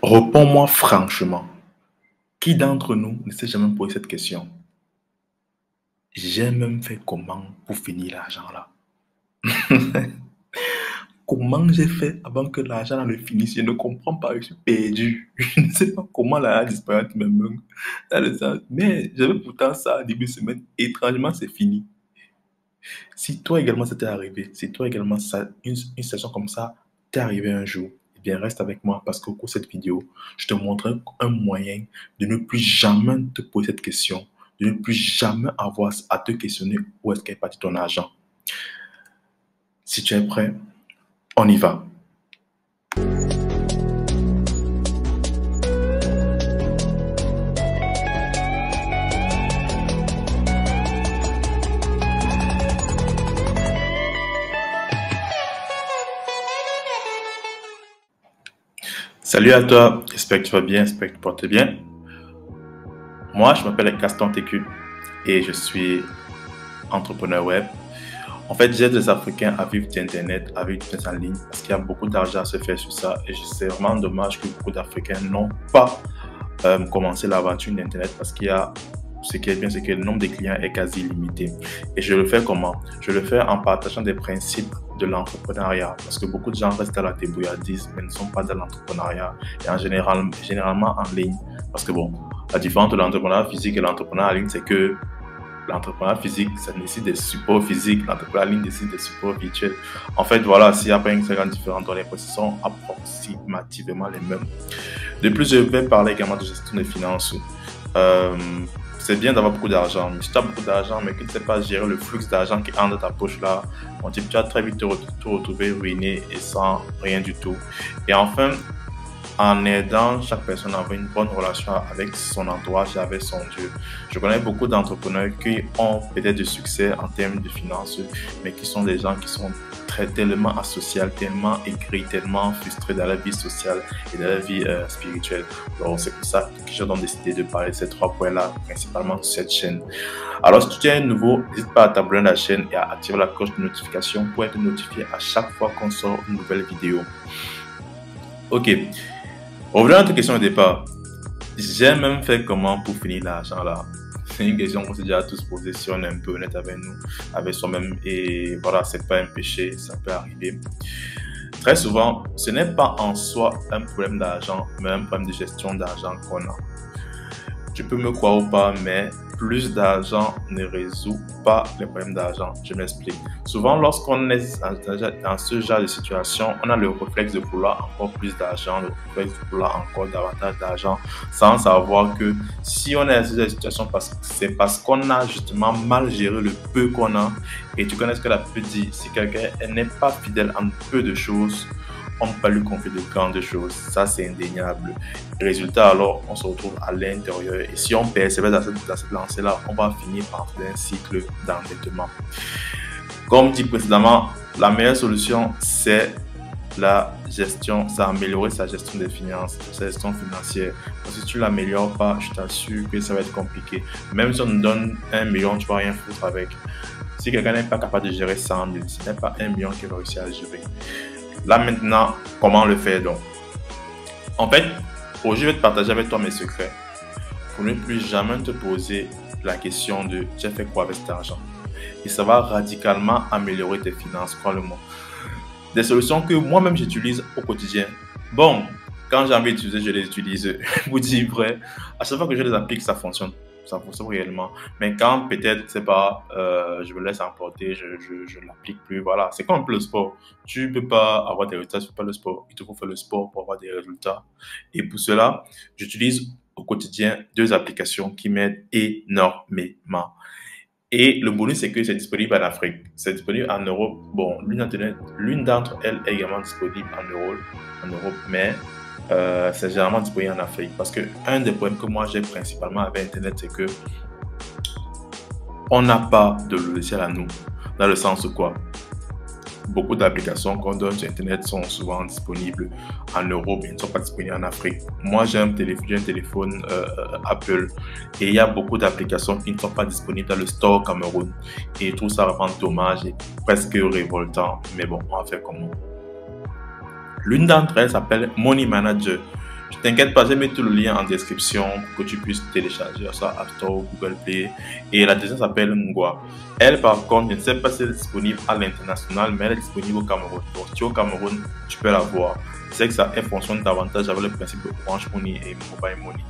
Réponds-moi franchement, qui d'entre nous ne s'est jamais posé cette question? J'ai même fait comment pour finir l'argent là? Comment j'ai fait avant que l'argent ne finisse? Je ne comprends pas, je suis perdu. Je ne sais pas comment l'argent a disparu entre mes mains. Dans le sens- Mais j'avais pourtant ça au début de semaine. Étrangement, c'est fini. Si toi également ça t'est arrivé, si toi également une situation comme ça t'est arrivée un jour, eh bien reste avec moi parce qu'au cours de cette vidéo, je te montrerai un moyen de ne plus jamais te poser cette question, de ne plus jamais avoir à te questionner où est-ce qu'est parti ton argent. Si tu es prêt, on y va. Salut à toi, j'espère que tu vas bien, j'espère que tu portes bien. Moi, je m'appelle Gaston Técu et je suis entrepreneur web. En fait, j'aide les Africains à vivre d'Internet, à vivre du business en ligne, parce qu'il y a beaucoup d'argent à se faire sur ça. Et c'est vraiment dommage que beaucoup d'Africains n'ont pas commencé l'aventure d'Internet, parce qu'il y a, ce qui est bien, c'est que le nombre de clients est quasi illimité. Et je le fais comment? Je le fais en partageant des principes de l'entrepreneuriat, parce que beaucoup de gens restent à la débrouillardise, mais ne sont pas dans l'entrepreneuriat, et généralement en ligne. Parce que bon, la différence de l'entrepreneuriat physique et l'entrepreneuriat en ligne, c'est que l'entrepreneuriat physique, ça nécessite des supports physiques. L'entrepreneuriat en ligne nécessite des supports virtuels. En fait, voilà, s'il n'y a pas une très grande différence dans les processus, sont approximativement les mêmes. De plus, je vais parler également de gestion des finances. C'est bien d'avoir beaucoup d'argent, mais si tu as beaucoup d'argent, mais que tu ne sais pas gérer le flux d'argent qui entre dans ta poche là, tu vas très vite te retrouver ruiné et sans rien du tout. Et enfin, en aidant chaque personne à avoir une bonne relation avec son entourage et avec son Dieu. Je connais beaucoup d'entrepreneurs qui ont peut-être du succès en termes de finances, mais qui sont des gens qui sont tellement asociaux, tellement aigris, tellement frustrés dans la vie sociale et dans la vie spirituelle. Donc c'est pour ça que j'ai donc décidé de parler de ces trois points-là, principalement sur cette chaîne. Alors si tu es nouveau, n'hésite pas à t'abonner à la chaîne et à activer la cloche de notification pour être notifié à chaque fois qu'on sort une nouvelle vidéo. Ok. Revenons à notre question au départ. J'ai même fait comment pour finir l'argent là? C'est une question qu'on s'est déjà tous posée si on est un peu honnête avec nous, avec soi-même. Et voilà, c'est pas un péché, ça peut arriver. Très souvent, ce n'est pas en soi un problème d'argent, mais un problème de gestion d'argent qu'on a. Tu peux me croire ou pas, mais plus d'argent ne résout pas les problèmes d'argent. Je m'explique. Souvent, lorsqu'on est dans ce genre de situation, on a le réflexe de vouloir encore plus d'argent, le réflexe de vouloir encore davantage d'argent, sans savoir que si on est dans ce genre de situation, c'est parce qu'on a justement mal géré le peu qu'on a. Et tu connais ce que la Bible dit, si quelqu'un n'est pas fidèle en peu de choses, on ne peut pas lui confier de grandes choses. Ça, c'est indéniable. Résultat, alors, on se retrouve à l'intérieur. Et si on persévère dans cette lancée-là, on va finir par entrer dans un cycle d'endettement. Comme dit précédemment, la meilleure solution, c'est la gestion, c'est améliorer sa gestion des finances, sa gestion financière. Parce que si tu ne l'améliores pas, je t'assure que ça va être compliqué. Même si on nous donne 1 million, tu ne vas rien foutre avec. Si quelqu'un n'est pas capable de gérer 100 000, ce n'est pas 1 million qu'il va réussir à gérer. Là maintenant, comment le faire donc? En fait, aujourd'hui, je vais te partager avec toi mes secrets pour ne plus jamais te poser la question de j'ai fait quoi avec cet argent? Et ça va radicalement améliorer tes finances, crois-le-moi. Des solutions que moi-même j'utilise au quotidien. Bon, quand j'ai envie d'utiliser, je les utilise. Pour dire vrai, à chaque fois que je les applique, ça fonctionne. Ça fonctionne réellement. Mais quand peut-être, c'est pas, je me laisse emporter, je l'applique plus. Voilà, c'est comme un peu le sport. Tu peux pas avoir des résultats, tu peux pas le sport. Il te faut faire le sport pour avoir des résultats. Et pour cela, j'utilise au quotidien 2 applications qui m'aident énormément. Et le bonus, c'est que c'est disponible en Afrique. C'est disponible en Europe. Bon, l'une d'entre elles est également disponible en Europe, mais c'est généralement disponible en Afrique. Parce que un des problèmes que moi j'ai principalement avec Internet, c'est que on n'a pas de logiciel à nous. Dans le sens où quoi? Beaucoup d'applications qu'on donne sur Internet sont souvent disponibles en Europe et ne sont pas disponibles en Afrique. Moi, j'ai un téléphone Apple et il y a beaucoup d'applications qui ne sont pas disponibles dans le store Cameroun. Et je trouve ça vraiment dommage et presque révoltant. Mais bon, on va faire comment? L'une d'entre elles s'appelle Money Manager. Je t'inquiète pas, j'ai mis tout le lien en description pour que tu puisses télécharger ça App Store ou Google Play. Et la deuxième s'appelle Mgwa. Elle, par contre, je ne sais pas si elle est disponible à l'international, mais elle est disponible au Cameroun. Donc, si tu es au Cameroun, tu peux la voir. Je sais que ça fonctionne davantage avec le principe de Orange Money et Mobile Money.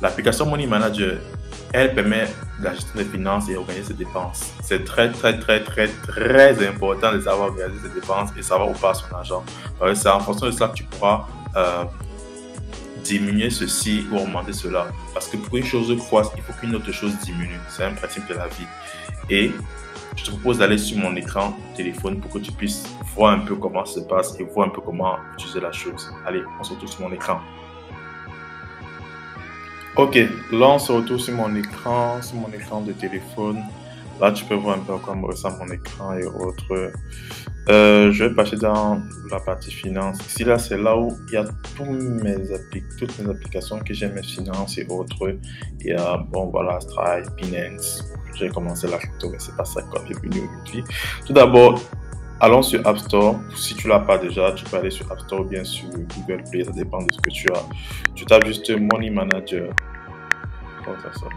L'application Money Manager, elle permet la gestion des finances et organiser ses dépenses. C'est très important de savoir organiser ses dépenses et savoir où passe son argent. Parce que c'est en fonction de ça que tu pourras diminuer ceci ou augmenter cela. Parce que pour qu'une chose croisse, il faut qu'une autre chose diminue. C'est un principe de la vie. Et je te propose d'aller sur mon écran téléphone pour que tu puisses voir un peu comment ça se passe et voir un peu comment utiliser la chose. Allez, on se retrouve sur mon écran. Ok, là on se retrouve sur mon écran de téléphone. Là tu peux voir un peu à quoi me ressemble mon écran et autres. Je vais passer dans la partie finance. Ici là c'est là où il y a toutes mes applications que j'ai, mes finances et autres. Il y a bon voilà Stripe, Binance. J'ai commencé la crypto mais c'est pas ça que j'ai venu aujourd'hui. Tout d'abord, allons sur App Store. Si tu l'as pas déjà, tu peux aller sur App Store ou bien sur Google Play, ça dépend de ce que tu as. Tu tapes juste Money Manager. Comment ça sort?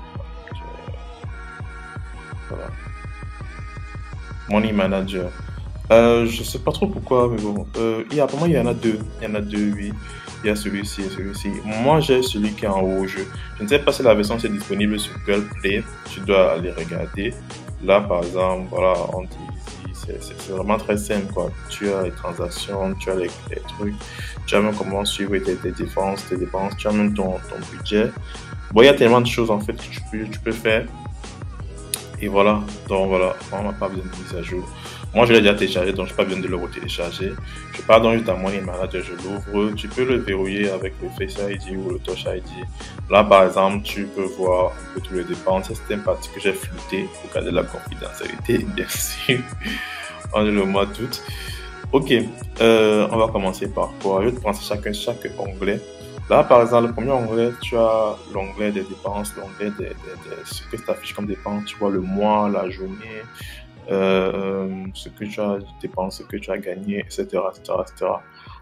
Voilà. Money Manager. Je sais pas trop pourquoi, mais bon. Apparemment, il y en a deux. Il y en a deux, oui. Il y a celui-ci et celui-ci. Moi, j'ai celui qui est en haut. Je ne sais pas si la version est disponible sur Google Play. Tu dois aller regarder. Là, par exemple, voilà, on dit c'est vraiment très simple, quoi. Tu as les transactions, tu as les trucs, tu as même comment suivre tes dépenses, tu as même ton budget. Bon, il y a tellement de choses en fait que tu peux faire. Et voilà, donc voilà, on n'a pas besoin de mise à jour. Moi, je l'ai déjà téléchargé, donc je n'ai pas besoin de le retélécharger. Je pars donc juste à Money Manager, je l'ouvre. Tu peux le verrouiller avec le Face ID ou le Touch ID. Là, par exemple, tu peux voir un peu tous les dépenses. C'est une partie que j'ai floutée pour garder la confidentialité, bien sûr. On est le mois d'août. Ok, on va commencer par quoi? Je vais te prendre chaque onglet. Là, par exemple, le premier onglet, tu as l'onglet des dépenses, l'onglet de ce que tu affiches comme dépenses. Tu vois le mois, la journée, ce que tu as dépensé, ce que tu as gagné, etc., etc.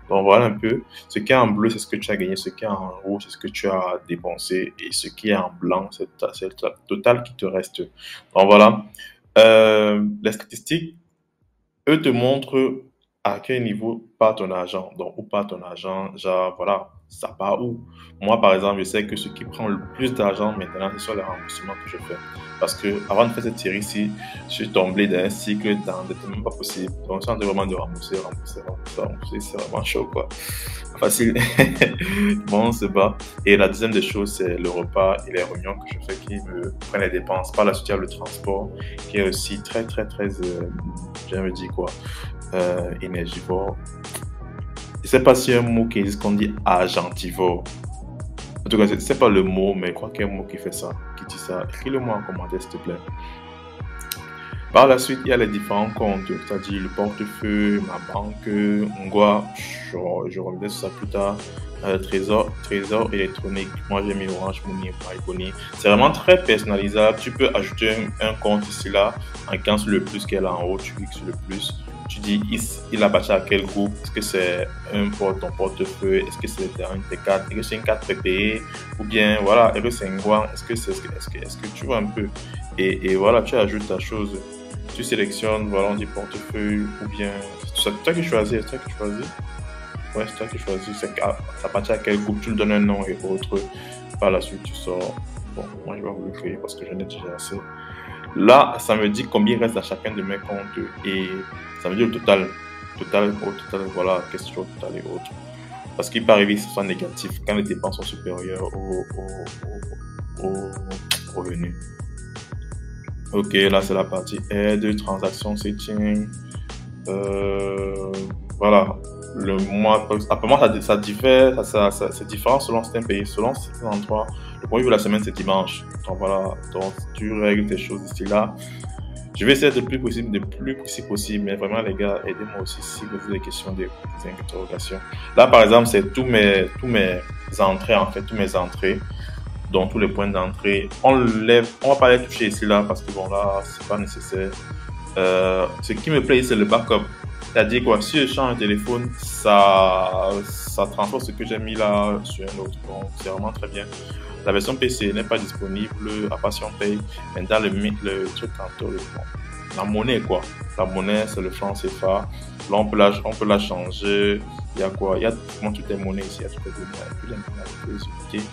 Donc, voilà un peu. Ce qui est en bleu, c'est ce que tu as gagné. Ce qui est en rouge, c'est ce que tu as dépensé. Et ce qui est en blanc, c'est le total qui te reste. Donc, voilà. Les statistiques, eux te montrent à quel niveau part ton argent. Donc, où part ton argent, genre, voilà, ça part où? Moi, par exemple, je sais que ce qui prend le plus d'argent maintenant, ce sont les remboursements que je fais. Parce que avant de faire cette série-ci, je suis tombé dans un cycle d'endettement pas possible. Donc, c'est vraiment de rembourser. C'est vraiment chaud, quoi. Facile. Bon, c'est pas. Et la deuxième des choses, c'est le repas et les réunions que je fais qui me prennent les dépenses. Par la suite, il y a le transport qui est aussi très, j'aime dire quoi, énergivore. Je sais pas si un mot qui existe qu'on dit argentivore. En tout cas, c'est pas le mot, mais je crois qu'il y a un mot qui fait ça, qui dit ça. Écris-le-moi en commentaire, s'il te plaît. Par la suite, il y a les différents comptes, c'est-à-dire le portefeuille, ma banque, Mgwa, je reviendrai sur ça plus tard. Trésor électronique. Moi, j'ai mis Orange Money, MyBoney. C'est vraiment très personnalisable. Tu peux ajouter un compte ici, là, en cliquant sur le plus qui est là en haut. Tu cliques sur le plus. Tu dis, il appartient à quel groupe? Est-ce que c'est ton portefeuille? Est-ce que c'est une T4? Est-ce que c'est une carte prépayée? Ou bien, voilà, est-ce que c'est un Mgwa? Est-ce que tu vois un peu? Et voilà, tu ajoutes ta chose. Tu sélectionnes, voilà, on dit portefeuille, ou bien, c'est toi qui choisis, c'est toi qui choisis. Ouais, c'est toi qui choisis, ça appartient à quel groupe, tu le donnes un nom et autres. Par la suite, tu sors. Bon, moi, je vais vous le créer parce que j'en ai déjà assez. Là, ça me dit combien reste à chacun de mes comptes et ça me dit le total. Voilà, question totale et autres. Parce qu'il peut arriver que ce soit négatif quand les dépenses sont supérieures aux revenus. Ok, là c'est la partie aide, transaction setting. Voilà, le mois. Apparemment, ça diffère, c'est différent selon certains pays. Selon certains endroits, le premier jour de la semaine c'est dimanche. Donc voilà, donc tu règles tes choses ici là. Je vais essayer de plus précis possible, mais vraiment les gars, aidez-moi aussi si vous avez des questions, des interrogations. Là par exemple, c'est tous mes entrées en fait, tous mes entrées. Donc tous les points d'entrée, on va pas les toucher ici là parce que bon là c'est pas nécessaire. Ce qui me plaît c'est le backup, c'est-à-dire quoi, si je change de téléphone, ça ça transforme ce que j'ai mis là sur un autre. Donc, c'est vraiment très bien. La version PC n'est pas disponible, à part si on paye. Maintenant, le truc tantôt, la monnaie, quoi. La monnaie, c'est le franc CFA. Là, on peut la changer. Il y a quoi? Il y a comment toutes les monnaies ici, il y a toutes les monnaies,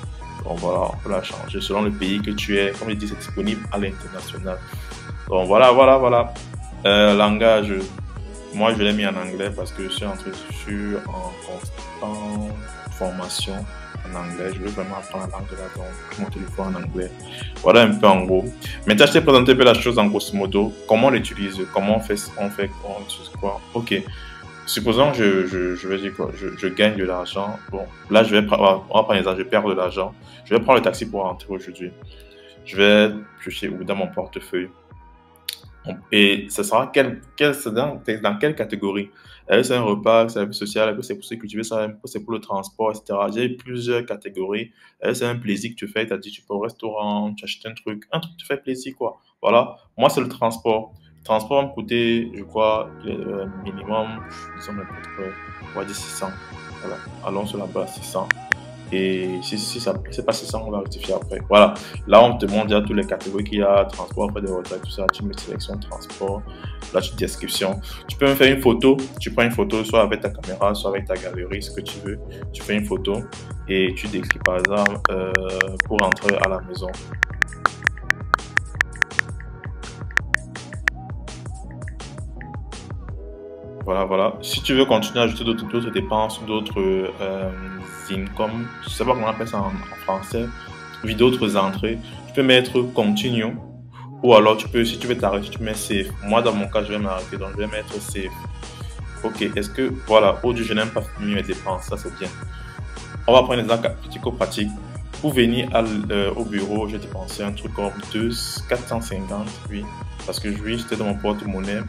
donc voilà, on peut la changer selon le pays que tu es. Comme je dis, c'est disponible à l'international. Donc voilà. Langage, moi je l'ai mis en anglais parce que je suis en constante formation en anglais. Je veux vraiment apprendre la langue là, donc mon téléphone en anglais. Voilà un peu en gros. Maintenant, je t'ai présenté un peu la chose en grosso modo. Comment on l'utilise, comment on utilise quoi. Ok. Supposons que je vais dire quoi, je gagne de l'argent. Bon, là, on va prendre l'exemple, je perds de l'argent. Je vais prendre le taxi pour rentrer aujourd'hui. Je vais piocher dans mon portefeuille. Et ce sera dans quelle catégorie? Est-ce que c'est un repas, service social, est-ce que c'est pour se cultiver, est-ce que c'est pour le transport, etc. J'ai plusieurs catégories. Est-ce que c'est un plaisir que tu fais? Tu as dit, tu peux au restaurant, tu achètes un truc qui te fait plaisir, quoi. Voilà. Moi, c'est le transport. Le transport va me coûter, je crois, minimum, disons n'importe quoi, on va dire 600. Voilà. Allons sur la base 600. Et si c'est pas 600, on va rectifier après. Voilà. Là, on te demande déjà toutes les catégories qu'il y a, transport, frais de retard, tout ça. Tu mets sélection transport. Là, tu description. Tu peux me faire une photo. Tu prends une photo, soit avec ta caméra, soit avec ta galerie, ce que tu veux. Tu fais une photo et tu décris par exemple pour rentrer à la maison. Voilà. Si tu veux continuer à ajouter d'autres dépenses, d'autres income, je sais pas comment on appelle ça en français, puis d'autres entrées, tu peux mettre continue ou alors si tu veux t'arrêter, tu mets save. Moi, dans mon cas, je vais m'arrêter, donc je vais mettre save. Ok, est-ce que, voilà, aujourd'hui, je n'aime pas finir mes dépenses, ça c'est bien. On va prendre un exemple pratico-pratique. Pour venir au bureau, j'ai dépensé un truc comme 450, oui. Parce que j'étais dans mon porte-monnaie.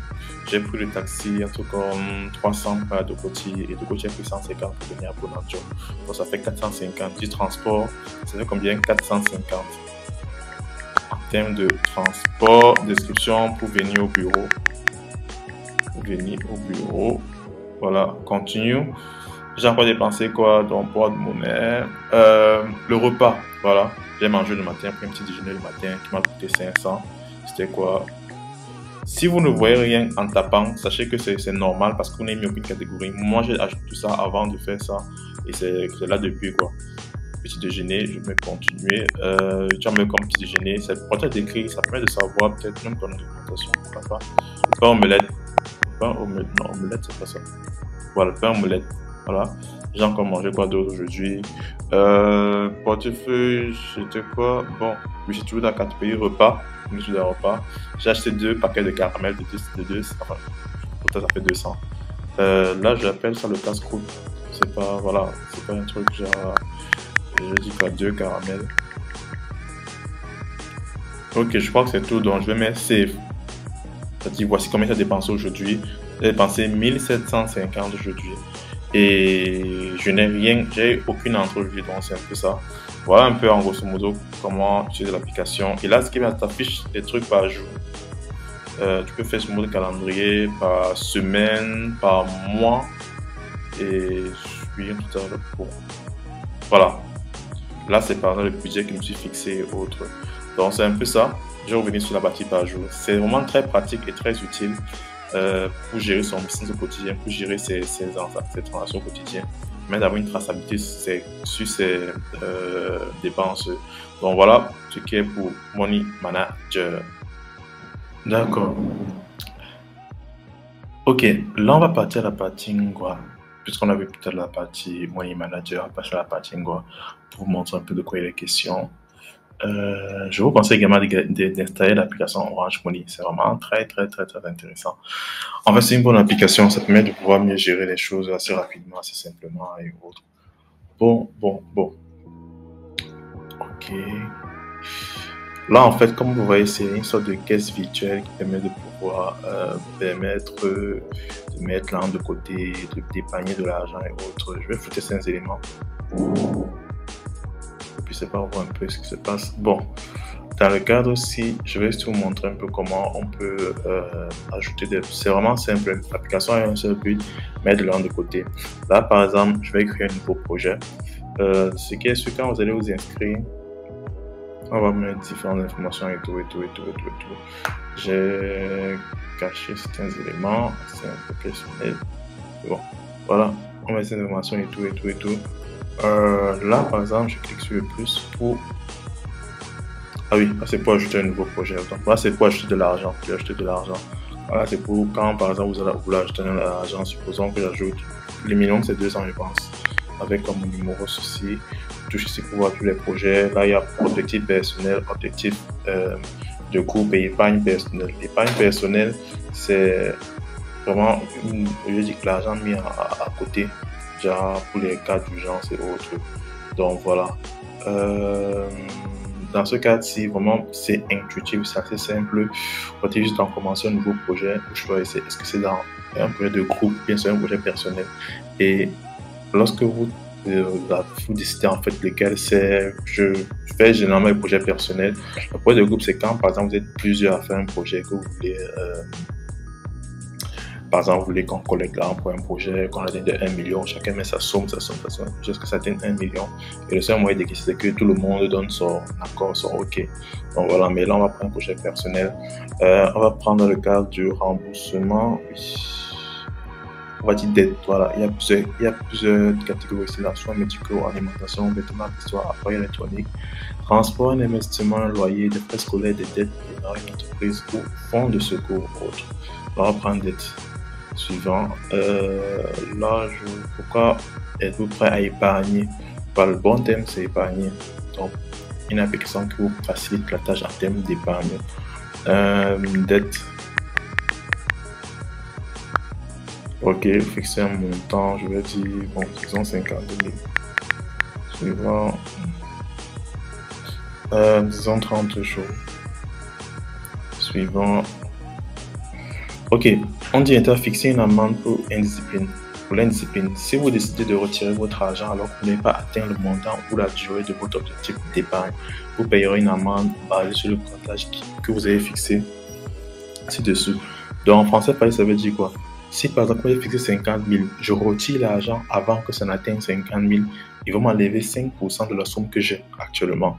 J'ai pris le taxi, un truc comme 300 de côté. Et de côté, j'ai pris 150 pour venir à Bonanjo. Donc ça fait 450. Du transport, ça fait combien? 450. En termes de transport, description pour venir au bureau. Voilà, continue. J'ai encore dépensé quoi dans le porte-monnaie. Le repas, voilà. J'ai mangé le matin, pris un petit déjeuner le matin qui m'a coûté 500. C'était quoi? Si vous ne voyez rien en tapant, sachez que c'est normal parce qu'on n'a mis aucune catégorie. Moi, j'ai ajouté tout ça avant de faire ça. Et c'est là depuis quoi. Petit déjeuner, je vais continuer. Tu as mis comme petit déjeuner. C'est peut-être d'écrire, ça permet de savoir peut-être même ton alimentation. Pourquoi pas. Le pain omelette. Non, omelette, c'est pas ça. Voilà, le pain omelette. Voilà. J'ai encore mangé quoi d'autre aujourd'hui? Portefeuille, c'était quoi? Bon, j'ai toujours dans la catégorie repas. J'ai acheté 2 paquets de caramel de 2. Enfin, ça fait 200. Là, j'appelle ça le casse-croûte. C'est pas, voilà, c'est pas un truc genre. Je dis quoi, 2 caramels. Ok, je crois que c'est tout. Donc, je vais mettre save. Ça dit, voici combien j'ai dépensé aujourd'hui. J'ai dépensé 1750 aujourd'hui. Et je n'ai rien, j'ai aucune entrevue, donc c'est un peu ça. Voilà un peu en grosso modo comment utiliser l'application. Et là, ce qui t'affiche des trucs par jour. Tu peux faire ce mode calendrier par semaine, par mois. Et je suis tout à l'heure pour. Voilà. Là, c'est par exemple le budget que je me suis fixé et autres. Donc c'est un peu ça. Je vais revenir sur la partie par jour. C'est vraiment très pratique et très utile. Pour gérer son business au quotidien, pour gérer ses transactions au quotidien, mais d'avoir une traçabilité sur ses dépenses. Donc voilà ce qui est pour Money Manager. D'accord. Ok, là on va partir à la partie Ngwa. Puisqu'on a vu peut-être la partie Money Manager, on va passer à la partie Ngwa pour vous montrer un peu de quoi il est question. Je vous conseille également d'installer l'application Orange Money. C'est vraiment très intéressant. En fait, c'est une bonne application. Ça permet de pouvoir mieux gérer les choses assez rapidement, assez simplement et autres. Bon. Ok. Là, en fait, comme vous voyez, c'est une sorte de caisse virtuelle qui permet de pouvoir de mettre l'argent de côté, d'épargner de l'argent et autres. Je vais foutre ces éléments. Et puis c'est pas voir un peu ce qui se passe. Bon, Dans le cadre aussi, je vais juste vous montrer un peu comment on peut ajouter des... C'est vraiment simple, l'application a un seul but, mettre de l'un de côté. Là, par exemple, je vais créer un nouveau projet. Ce qui est sûr, quand vous allez vous inscrire, on va mettre différentes informations et tout. J'ai caché certains éléments, c'est un peu personnel. Bon, voilà, on met ces informations et tout. Là, par exemple, je clique sur le plus pour... Ah oui, c'est pour ajouter un nouveau projet. Donc là, c'est pour acheter de l'argent. Je vais acheter de l'argent. Voilà, c'est pour quand, par exemple, vous voulez acheter de l'argent. Supposons que j'ajoute. Le minimum, c'est 200, je pense. Avec comme numéro ceci. Touche ici pour voir tous les projets. Là, il y a objectif personnel, objectif de groupe et épargne personnelle. Épargne personnelle, c'est vraiment, je dis que l'argent mis à côté, genre pour les cas d'urgence et autres. Donc voilà. Dans ce cas-ci, vraiment, c'est intuitif, c'est assez simple. Quand tu es juste en commençant un nouveau projet, vous choisissez est-ce que c'est dans un projet de groupe, bien sûr un projet personnel. Et lorsque vous décidez en fait lequel c'est, je fais généralement les projets personnels. Le projet de groupe, c'est quand, par exemple, vous êtes plusieurs à faire un projet que vous voulez. Par exemple, vous voulez qu'on collecte l'argent pour un projet, qu'on atteigne 1 million, chacun met sa somme, jusqu'à que ça atteigne 1 million. Et le seul moyen de gagner, c'est que tout le monde donne son accord, son OK. Donc voilà, mais là, on va prendre un projet personnel. On va prendre le cas du remboursement. On va dire dette, voilà. Il y a plusieurs catégories ici, là, soit médicaux, alimentation, vêtements, soit appareils électroniques, transport, investissement, loyer, des frais scolaires, des dettes, une entreprise ou fonds de secours, autres. On va prendre dette. Suivant. Là, pourquoi êtes-vous prêt à épargner? Par le bon thème, c'est épargner. Donc, une application qui vous facilite la tâche en termes d'épargne. Dette. Ok, fixer un montant, je vais dire, bon, disons 50 000. Suivant. Disons 30 jours. Suivant. Ok, on dit fixer une amende pour indiscipline. Pour l'indiscipline, si vous décidez de retirer votre argent alors que vous n'avez pas atteint le montant ou la durée de votre objectif d'épargne, vous payerez une amende basée sur le pourcentage que vous avez fixé ci-dessous. Donc en français, ça veut dire quoi? Si par exemple, vous avez fixé 50 000, je retire l'argent avant que ça n'atteigne 50 000, ils vont m'enlever 5% de la somme que j'ai actuellement.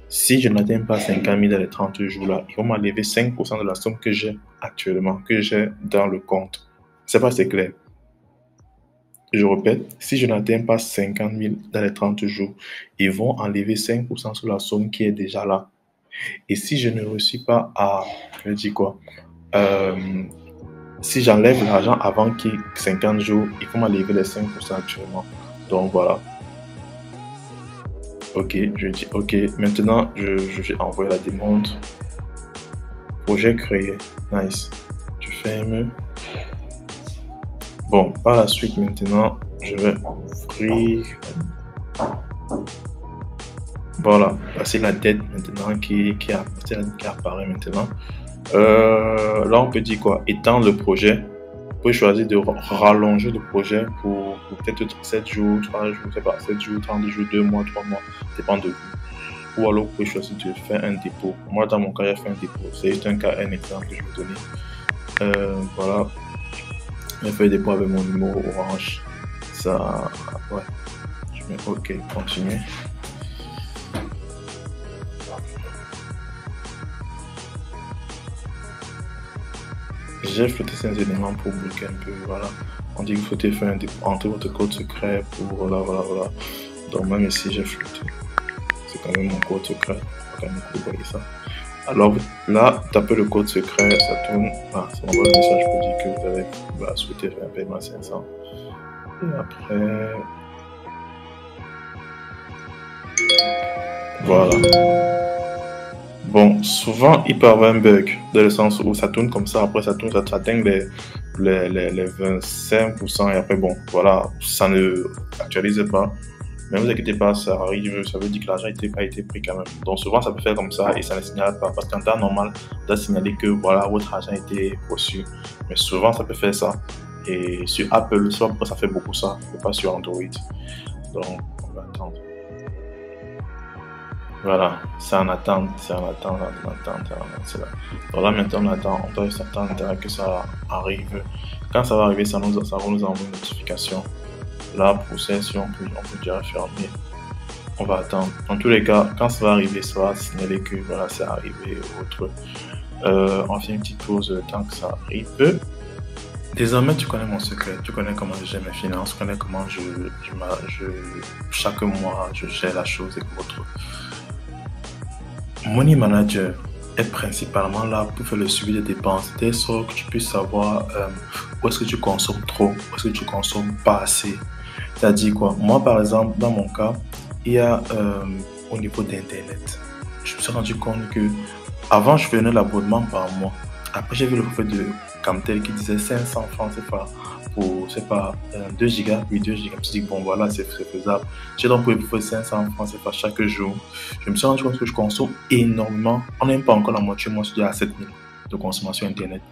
Si je n'atteins pas 50 000 dans les 30 jours-là, ils vont m'enlever 5% de la somme que j'ai actuellement, que j'ai dans le compte. C'est pas assez clair. Je répète, si je n'atteins pas 50 000 dans les 30 jours, ils vont enlever 5% sur la somme qui est déjà là. Et si je ne réussis pas à, je dis quoi, si j'enlève l'argent avant qu'il y ait 50 jours, il faut m'enlever les 5% actuellement. Donc voilà. Ok, je dis ok. Maintenant, je envoie la demande. Projet créé. Nice. Je ferme. Bon, par la suite, maintenant, je vais ouvrir. Voilà. C'est la dette maintenant qui apparaît maintenant. Là, on peut dire quoi? Étendre le projet. Vous pouvez choisir de rallonger le projet pour peut-être 7 jours, 3 jours, je sais pas, 7 jours, 30 jours, 2 mois, 3 mois, dépend de vous. Ou alors, vous pouvez choisir de faire un dépôt. Moi, dans mon cas, j'ai fait un dépôt. C'est juste un exemple que je vais donner. Voilà. J'ai fait un dépôt avec mon numéro orange. Ça, ouais. Je mets OK, continuer. J'ai ajouté ces éléments pour bloquer un peu, voilà. On dit qu'il faut faire un dépôt, entrer votre code secret pour, voilà. Donc même ici, j'ai flouté. C'est quand même mon code secret. Quand même, vous voyez ça. Alors là, tapez le code secret, ça tourne. Ah, ça m'envoie un message pour dire que vous avez souhaité faire un paiement à 500. Et après, voilà. Bon, souvent, il peut y avoir un bug, dans le sens où ça tourne comme ça, après ça atteint les 25%, et après, bon, voilà, ça ne actualise pas. Mais ne vous inquiétez pas, ça arrive, ça veut dire que l'argent a été pris quand même. Donc souvent, ça peut faire comme ça et ça ne signale pas, parce qu'en temps normal, ça doit signaler que, voilà, votre argent a été reçu. Mais souvent, ça peut faire ça. Et sur Apple, ça fait beaucoup ça, mais pas sur Android. Donc, on va attendre. Voilà, c'est en attente, c'est en attente, en attente, en attente, c'est là. Donc là, maintenant, on attend, on doit s'attendre à que ça arrive. Quand ça va arriver, ça va nous envoyer une notification. Là, process, on peut déjà fermer. On va attendre. Dans tous les cas, quand ça va arriver, ça va signaler que voilà, c'est arrivé ou autre. On fait une petite pause le temps que ça arrive. Désormais, tu connais mon secret, tu connais comment je gère mes finances, tu connais comment chaque mois, je gère la chose et autres. Money Manager est principalement là pour faire le suivi des dépenses, de sorte que tu puisses savoir où est-ce que tu consommes trop, où est-ce que tu consommes pas assez. C'est-à-dire quoi? Moi, par exemple, dans mon cas, il y a au niveau d'Internet, je me suis rendu compte que avant, je faisais l'abonnement par mois. Après, j'ai vu le forfait de Camtel qui disait 500 francs CFA pour, c'est pas 2 gigas, oui 2 gigas. Je me suis dit, bon voilà, c'est faisable. J'ai donc payé pour 500 francs CFA chaque jour. Je me suis rendu compte que je consomme énormément. On n'est pas encore la moitié, moi je suis à 7000 de consommation Internet.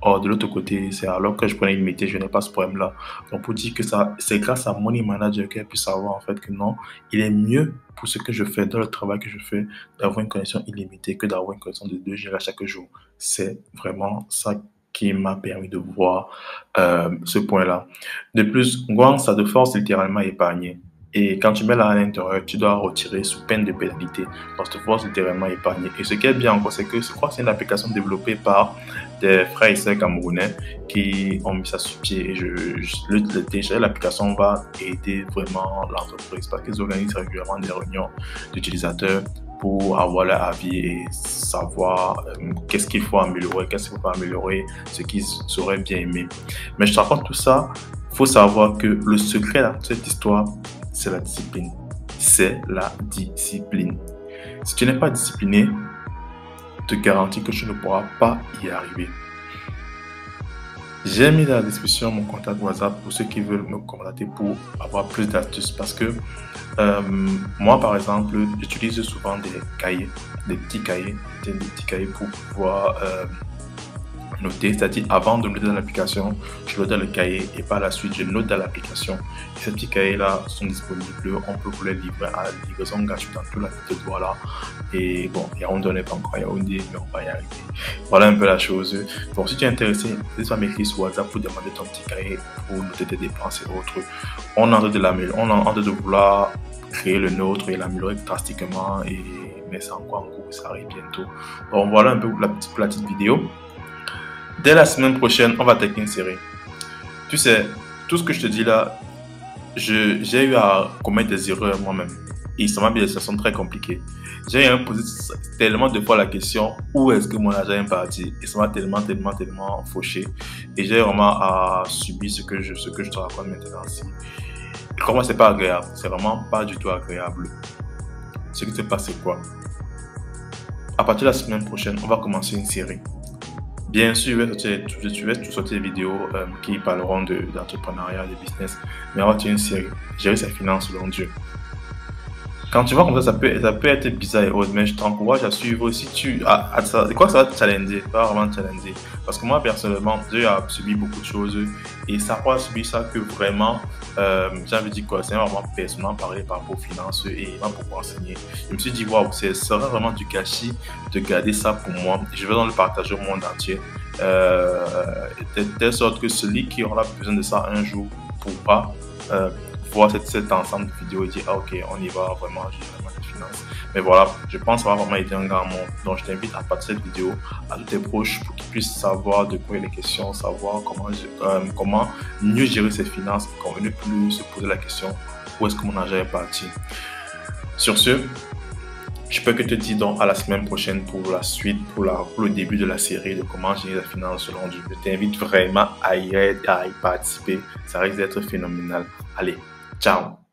Or, de l'autre côté, c'est alors que je prenais une métier, je n'ai pas ce problème-là. Donc, pour dire que ça, c'est grâce à Money Manager qu'elle peut savoir en fait que non, il est mieux pour ce que je fais, dans le travail que je fais, d'avoir une connexion illimitée que d'avoir une connexion de 2 gigas chaque jour. C'est vraiment ça qui m'a permis de voir ce point-là. De plus, Gouan, ça te force littéralement à épargner. Et quand tu mets là à l'intérieur, tu dois retirer sous peine de pénalité. Donc, ça te force littéralement à épargner. Et ce qui est bien encore, c'est que je crois que c'est une application développée par des frères et sœurs camerounais qui ont mis ça sur pied. Et déjà, l'application va aider vraiment l'entreprise parce qu'ils organisent régulièrement des réunions d'utilisateurs pour avoir leur avis et savoir qu'est-ce qu'il faut améliorer, qu'est-ce qu'il ne faut pas améliorer, ce qu'ils auraient bien aimé. Mais je te raconte tout ça, il faut savoir que le secret de cette histoire, c'est la discipline. C'est la discipline. Si tu n'es pas discipliné, je te garantis que tu ne pourras pas y arriver. J'ai mis dans la description mon contact WhatsApp pour ceux qui veulent me contacter pour avoir plus d'astuces parce que moi, par exemple, j'utilise souvent des cahiers, des petits cahiers pour pouvoir noter, c'est-à-dire avant de me noter dans l'application, je note dans le cahier et par la suite, je note dans l'application. Et ces petits cahiers-là sont disponibles, on peut vous les livrer à la livraison gratuite dans toute la ville de Douala. Et bon, Yaoundé, on n'est pas encore à Yaoundé, mais on va y arriver. Voilà un peu la chose. Donc, si tu es intéressé, n'hésite pas à m'écrire sur WhatsApp pour demander ton petit cahier pour noter tes dépenses et autres. On est en train de vouloir créer le nôtre et l'améliorer drastiquement, mais c'est encore en cours, ça arrive bientôt. Donc, voilà un peu la petite vidéo. Dès la semaine prochaine, on va attaquer une série. Tu sais, tout ce que je te dis là, j'ai eu à commettre des erreurs moi-même. Et ça m'a mis des situations très compliquées. J'ai eu à me poser tellement de fois la question, où est-ce que mon argent est parti? Et ça m'a tellement fauché. Et j'ai vraiment à subir ce que je te raconte maintenant. Et comment c'est pas agréable? C'est vraiment pas du tout agréable. Ce qui se passe, c'est quoi? À partir de la semaine prochaine, on va commencer une série. Bien sûr, je vais tout sortir des vidéos qui parleront d'entrepreneuriat, de business, mais on va faire une série. Gérer ses finances selon Dieu. Quand tu vois comme ça peut être bizarre et autre, mais je t'encourage à suivre aussi. Quoi que ça va te challenger, pas vraiment te challenger. Parce que moi, personnellement, j'ai subi beaucoup de choses et ça n'a subi ça que vraiment, j'ai envie de dire quoi, c'est vraiment personnellement parler par rapport aux finances et pas pour enseigner. Je me suis dit, waouh, ce serait vraiment du gâchis de garder ça pour moi. Je vais donc le partager au monde entier. De telle sorte que celui qui aura besoin de ça un jour pourra voir cet ensemble de vidéos et dire ah ok on y va vraiment, j'ai vraiment des finances. Mais voilà, je pense avoir vraiment été un grand monde. Donc je t'invite à partager cette vidéo à tous tes proches pour qu'ils puissent savoir de quoi il est question, savoir comment mieux gérer ses finances, qu'on ne plus se poser la question où est-ce que mon argent est parti. Sur ce, je peux que te dire donc à la semaine prochaine pour la suite, pour le début de la série de comment gérer la finance selon Dieu. Je t'invite vraiment à y participer, ça risque d'être phénoménal. Allez, ciao!